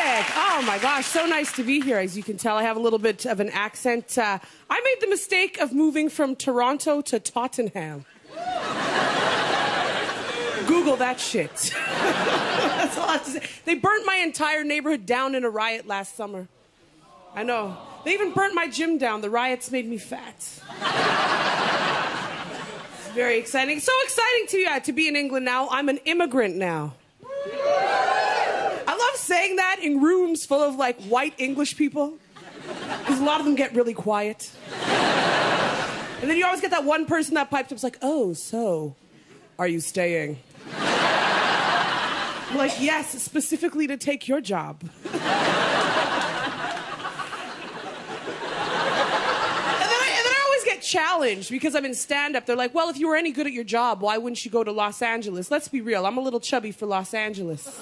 Oh my gosh, so nice to be here. As you can tell, I have a little bit of an accent. I made the mistake of moving from Toronto to Tottenham. Google that shit. That's all I have to say. They burnt my entire neighborhood down in a riot last summer. I know. They even burnt my gym down. The riots made me fat. It's very exciting. So exciting to be in England now. I'm an immigrant now. I love saying that in rooms full of like white English people, because a lot of them get really quiet. And then you always get that one person that pipes up, like, "Oh, so are you staying?" I'm like, "Yes, specifically to take your job." And then I always get challenged because I'm in stand-up. They're like, "Well, if you were any good at your job, why wouldn't you go to Los Angeles?" Let's be real, I'm a little chubby for Los Angeles.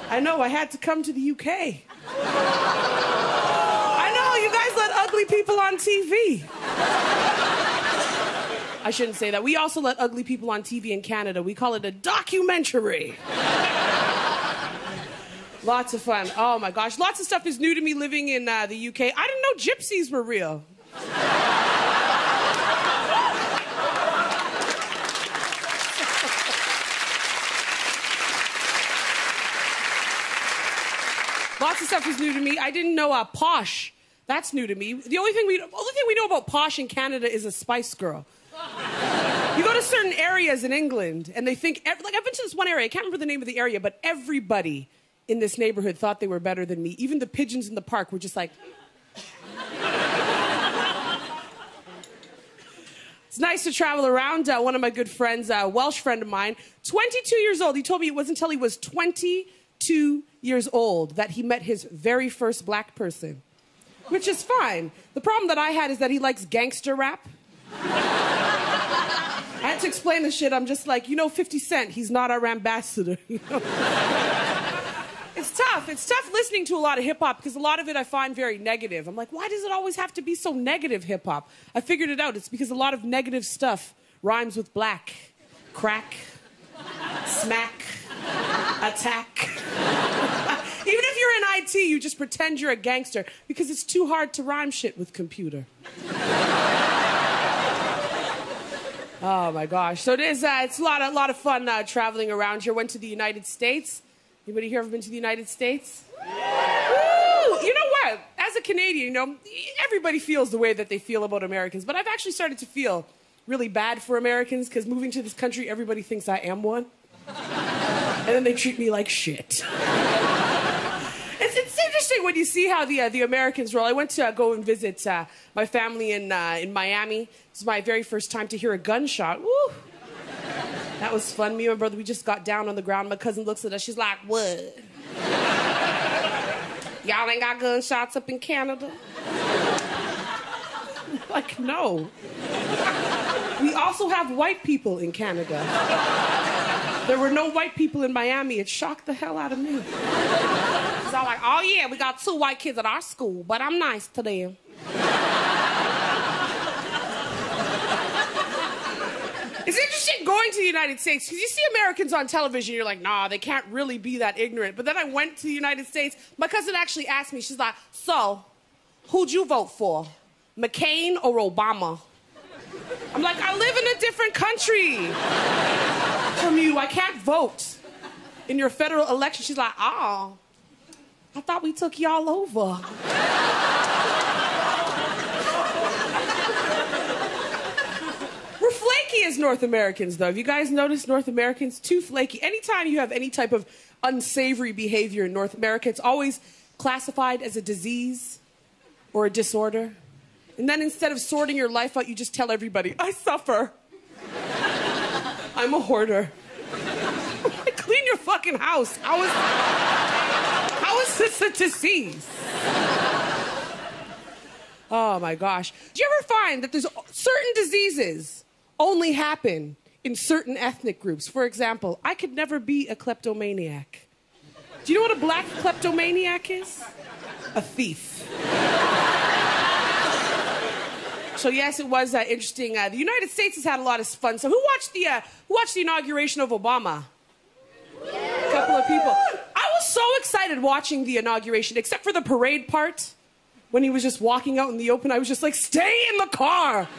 I know, I had to come to the UK. I know, you guys let ugly people on TV. I shouldn't say that. We also let ugly people on TV in Canada. We call it a documentary. Lots of fun. Oh my gosh, lots of stuff is new to me living in the UK. I didn't know gypsies were real. Lots of stuff is new to me. I didn't know posh. That's new to me. The only thing we know about posh in Canada is a Spice Girl. You go to certain areas in England and they think, like I've been to this one area, I can't remember the name of the area, but everybody in this neighborhood thought they were better than me. Even the pigeons in the park were just like... It's nice to travel around. One of my good friends, a Welsh friend of mine, 22 years old. He told me it wasn't until he was 22 years old that he met his very first black person, which is fine. The problem that I had is that he likes gangster rap. I had to explain the shit. I'm just like, 50 Cent, he's not our ambassador. It's tough. It's tough listening to a lot of hip-hop because a lot of it I find very negative. I'm like, why does it always have to be so negative, hip-hop? I figured it out. It's because a lot of negative stuff rhymes with black, crack, smack, attack. Even if you're in IT, you just pretend you're a gangster because it's too hard to rhyme shit with computer. Oh my gosh. So it's a lot of fun traveling around here. Went to the United States. Anybody here ever been to the United States? Yeah. Woo! You know what? As a Canadian, everybody feels the way that they feel about Americans, but I've actually started to feel really bad for Americans because moving to this country, everybody thinks I am one. And then they treat me like shit. It's interesting when you see how the Americans roll. I went to go and visit my family in Miami. This was my very first time to hear a gunshot. Woo! That was fun. Me and my brother, we just got down on the ground. My cousin looks at us. She's like, "What? Y'all ain't got gunshots up in Canada?" I'm like, no. We also have white people in Canada. There were no white people in Miami. It shocked the hell out of me. So I'm like, "Oh yeah, we got 2 white kids at our school, but I'm nice to them." It's interesting going to the United States because you see Americans on television, you're like, nah, they can't really be that ignorant. But then I went to the United States. My cousin actually asked me, she's like, "So, who'd you vote for? McCain or Obama?" I'm like, I live in a different country from you. I can't vote in your federal election. She's like, "Oh, I thought we took y'all over." We're flaky as North Americans, though. Have you guys noticed North Americans? Too flaky. Anytime you have any type of unsavory behavior in North America, it's always classified as a disease or a disorder. And then instead of sorting your life out, you just tell everybody, "I suffer. I'm a hoarder." Clean your fucking house. How is this a disease? Oh my gosh. Do you ever find that there's certain diseases only happen in certain ethnic groups? For example, I could never be a kleptomaniac. Do you know what a black kleptomaniac is? A thief. So yes, it was interesting. The United States has had a lot of fun. So who watched the inauguration of Obama? A couple of people. I was so excited watching the inauguration, except for the parade part. When he was just walking out in the open, I was just like, stay in the car. Do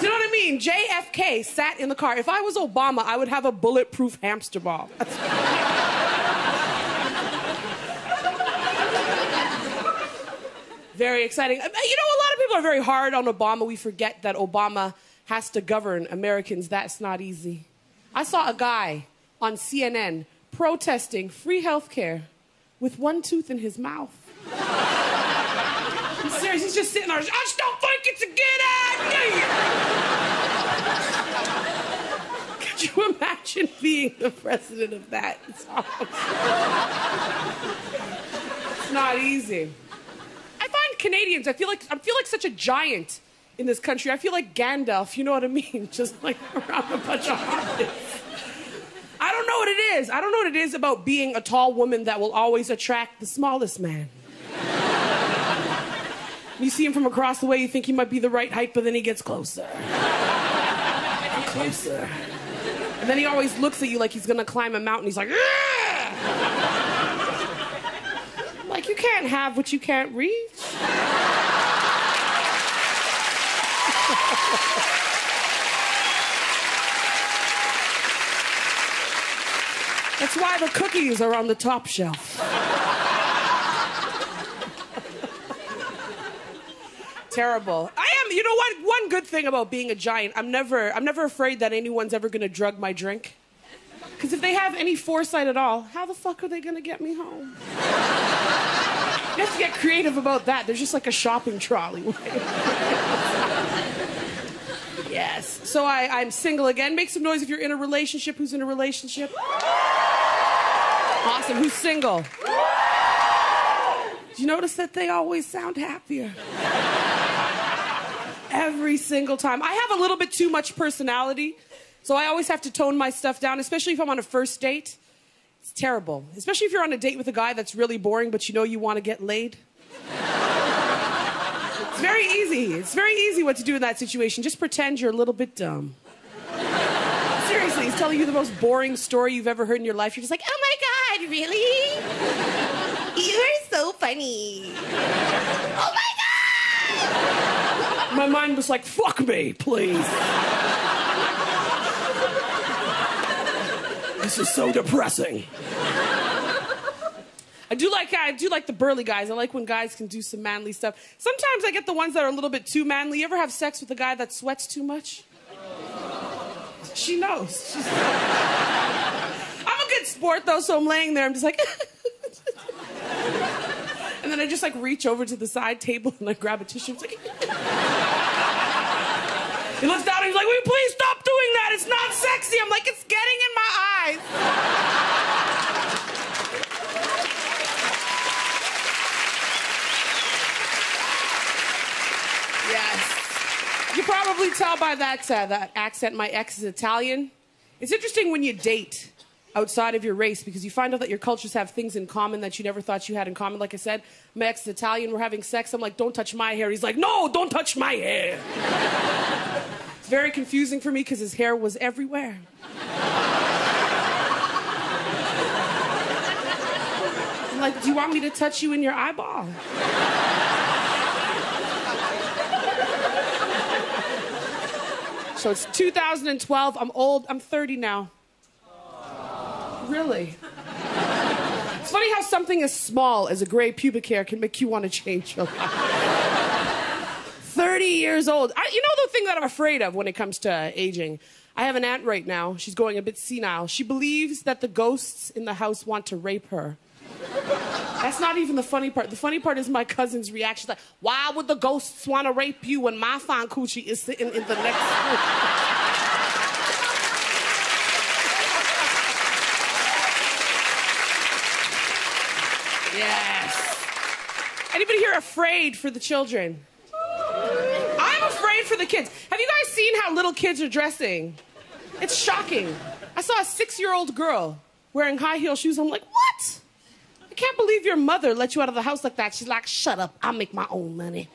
you know what I mean? JFK sat in the car. If I was Obama, I would have a bulletproof hamster ball. Very exciting. You know, a lot of people are very hard on Obama. We forget that Obama has to govern Americans. That's not easy. I saw a guy on CNN protesting free health care with one tooth in his mouth. I'm serious, he's just sitting there. I just don't think it's a good idea. Could you imagine being the president of that? It's not easy. I find Canadians, I feel like such a giant in this country. I feel like Gandalf, you know what I mean? Just like around a bunch of hobbits. I don't know what it is. I don't know what it is about being a tall woman that will always attract the smallest man. You see him from across the way, you think he might be the right height, but then he gets closer. And closer. And then he always looks at you like he's gonna climb a mountain. He's like, "Argh!" Like, you can't have what you can't reach. That's why the cookies are on the top shelf. Terrible. You know what? One good thing about being a giant, I'm never afraid that anyone's ever gonna drug my drink. Because if they have any foresight at all, how the fuck are they gonna get me home? You have to get creative about that. There's just like a shopping trolley. Yes. So I'm single again. Make some noise if you're in a relationship. Who's in a relationship? Awesome. Who's single? Do you notice that they always sound happier? Every single time. I have a little bit too much personality, so I always have to tone my stuff down, especially if I'm on a first date. It's terrible. Especially if you're on a date with a guy that's really boring, but you know you want to get laid. It's very easy. It's very easy what to do in that situation. Just pretend you're a little bit dumb. Seriously, he's telling you the most boring story you've ever heard in your life. You're just like, oh my God, really? You are so funny. Oh my God! My mind was like, fuck me, please. This is so depressing. I do like the burly guys. I like when guys can do some manly stuff. Sometimes I get the ones that are a little bit too manly. You ever have sex with a guy that sweats too much? She knows. I'm a good sport, though, so I'm laying there. I'm just like... And then I just, like, reach over to the side table and, like, grab a tissue. It's like... He looks down and he's like, will you please stop doing that? It's not sexy. I'm like, it's getting in my eyes. Yes. You probably tell by that accent my ex is Italian. It's interesting when you date outside of your race because you find out that your cultures have things in common that you never thought you had in common. Like I said, my ex is Italian. We're having sex. I'm like, don't touch my hair. He's like, no, don't touch my hair. It's very confusing for me because his hair was everywhere. I'm like, do you want me to touch you in your eyeball? So it's 2012. I'm old. I'm 30 now. Really? It's funny how something as small as a gray pubic hair can make you want to change your life. 30 years old. You know the thing that I'm afraid of when it comes to aging? I have an aunt right now. She's going a bit senile. She believes that the ghosts in the house want to rape her. That's not even the funny part. The funny part is my cousin's reaction. She's like, why would the ghosts want to rape you when my fine coochie is sitting in the next room? Yes. Anybody here afraid for the children? I'm afraid for the kids. Have you guys seen how little kids are dressing? It's shocking. I saw a 6-year-old girl wearing high heel shoes. I'm like, what? I can't believe your mother let you out of the house like that. She's like, shut up, I'll make my own money.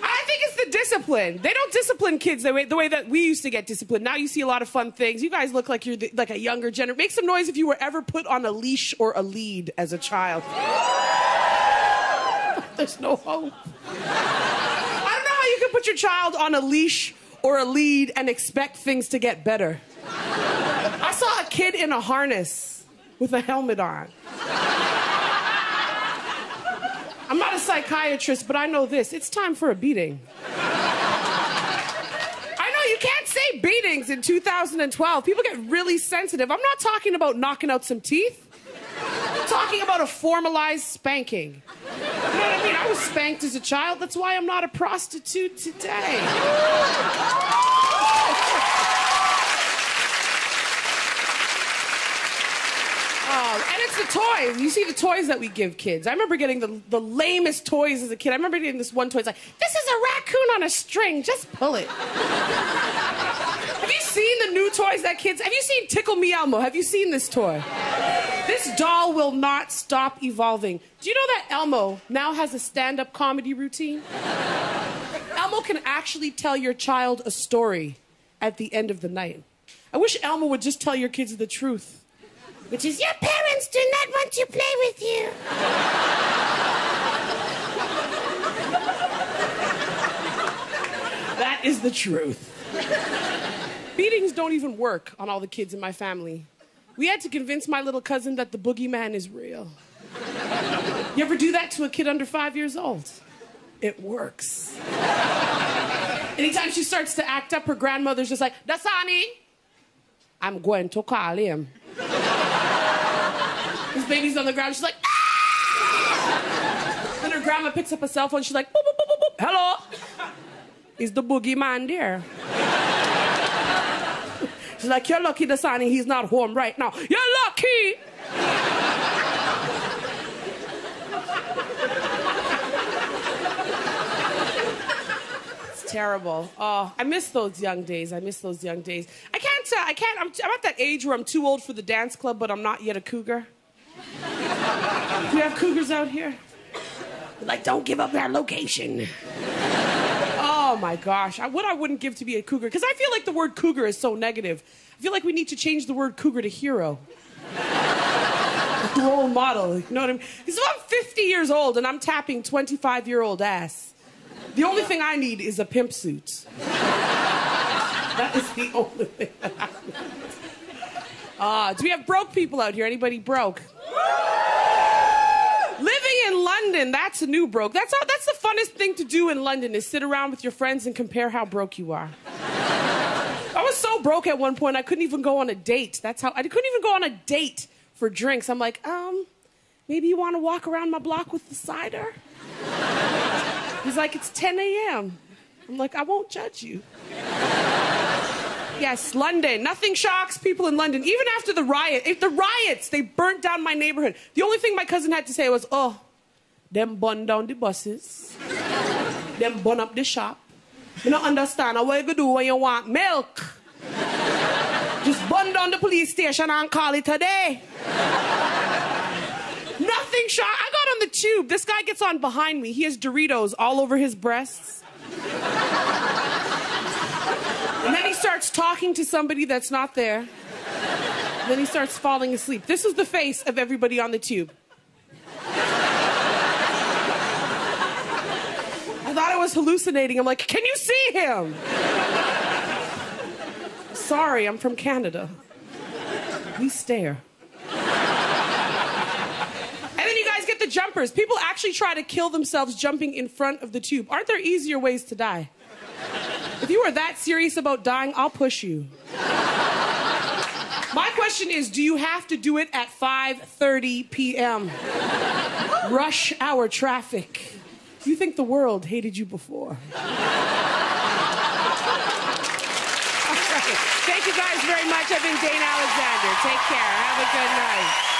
I think it's the discipline. They don't discipline kids the way that we used to get disciplined. Now you see a lot of fun things. You guys look like you're like a younger generation. Make some noise if you were ever put on a leash or a lead as a child. There's no hope. I don't know how you can put your child on a leash or a lead and expect things to get better. I saw a kid in a harness with a helmet on. I'm not a psychiatrist, but I know this. It's time for a beating. I know you can't say beatings in 2012. People get really sensitive. I'm not talking about knocking out some teeth. I'm talking about a formalized spanking. You know what I mean? I was spanked as a child. That's why I'm not a prostitute today. And it's the toys. You see the toys that we give kids. I remember getting the lamest toys as a kid. I remember getting this one toy. It's like, this is a raccoon on a string. Just pull it. Have you seen the new toys that kids... Have you seen Tickle Me Elmo? Have you seen this toy? This doll will not stop evolving. Do you know that Elmo now has a stand-up comedy routine? Elmo can actually tell your child a story at the end of the night. I wish Elmo would just tell your kids the truth. Which is, your parents do not want to play with you. That is the truth. Beatings don't even work on all the kids in my family. We had to convince my little cousin that the boogeyman is real. You ever do that to a kid under 5 years old? It works. Anytime she starts to act up, her grandmother's just like, Dasani, I'm going to call him. This baby's on the ground, she's like, ah! Then her grandma picks up a cell phone, she's like, boop, boop, boop, boop, boop. Hello? Is the boogeyman there? She's like, you're lucky, Dasani, he's not home right now. You're lucky! It's terrible. Oh, I miss those young days. I miss those young days. I can't, I'm at that age where I'm too old for the dance club, but I'm not yet a cougar. Do you have cougars out here? Like, don't give up our location. Oh my gosh, what I wouldn't give to be a cougar, because I feel like the word cougar is so negative. I feel like we need to change the word cougar to hero. Role model, you know what I mean? Because if I'm 50 years old and I'm tapping 25-year-old ass, the only thing I need is a pimp suit. That is the only thing that I need. Do we have broke people out here? Anybody broke? Living in London, that's a new broke. That's the funnest thing to do in London, is sit around with your friends and compare how broke you are. I was so broke at one point, I couldn't even go on a date. I couldn't even go on a date for drinks. I'm like, maybe you want to walk around my block with the cider? He's like, it's 10 a.m. I'm like, I won't judge you. Yes, London. Nothing shocks people in London. Even after the riots, they burnt down my neighborhood. The only thing my cousin had to say was, oh, them burn down the buses. Them burn up the shop. You don't understand what you gonna do when you want milk. Just burn down the police station and call it a day. Nothing shock. I got on the tube. This guy gets on behind me. He has Doritos all over his breasts. And then he starts talking to somebody that's not there. And then he starts falling asleep. This was the face of everybody on the tube. I thought I was hallucinating. I'm like, can you see him? Sorry, I'm from Canada. We stare. And then you guys get the jumpers. People actually try to kill themselves jumping in front of the tube. Aren't there easier ways to die? If you are that serious about dying, I'll push you. My question is, do you have to do it at 5:30 p.m.? Rush hour traffic. Do you think the world hated you before? All right. Thank you guys very much. I've been Dane Alexander. Take care. Have a good night.